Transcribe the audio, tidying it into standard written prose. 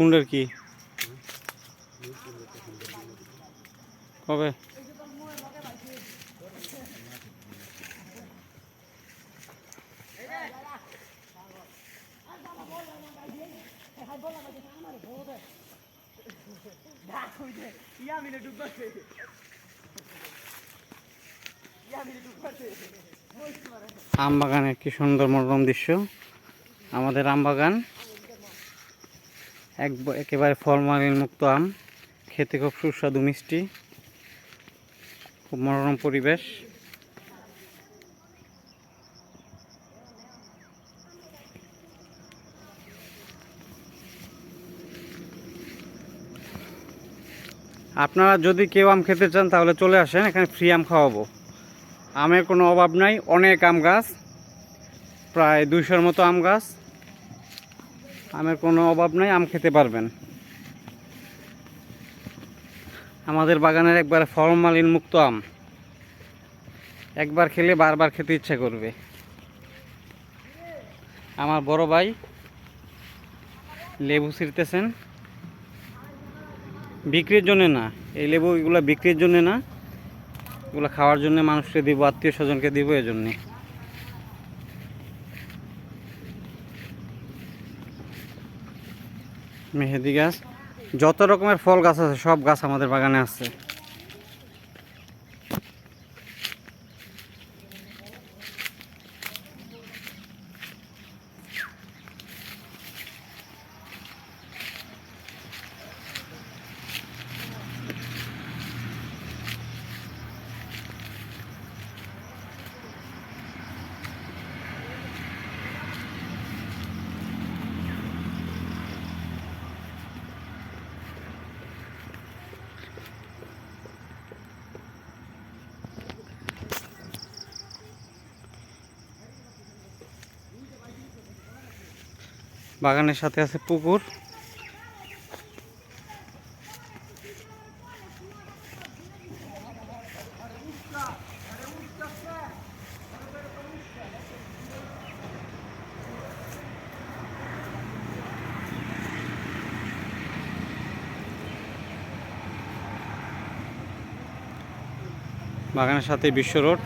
কুন্ডের কি কবে? আম বাগানের কি সুন্দর মনোরম দৃশ্য। আমাদের আম বাগান একেবারে ফলমালিন মুক্ত আম, খেতে খুব সুস্বাদু মিষ্টি, খুব মনোরম পরিবেশ। আপনারা যদি কেউ আম খেতে চান তাহলে চলে আসেন, এখানে ফ্রি আম খাওয়াবো। আমের কোনো অভাব নাই, অনেক আম গাছ, প্রায় 200-র মতো আম গাছ। আমের কোনো অভাব নাই, আম খেতে পারবেন। আমাদের বাগানের একবারে ফলমালিন মুক্ত আম, একবার খেলে বারবার খেতে ইচ্ছা করবে। আমার বড় ভাই লেবু ছিঁড়তেছেন, বিক্রির জন্য না, এই লেবু এগুলো বিক্রির জন্য না, এগুলো খাওয়ার জন্য মানুষকে দিব, আত্মীয় স্বজনকে দিব, এই জন্যে। মেহেদি গাছ, যত রকমের ফল গাছ আছে সব গাছ আমাদের বাগানে আছে। বাগানের সাথে আছে পুকুর। বাগানের সাথে বিশ্ব রোড।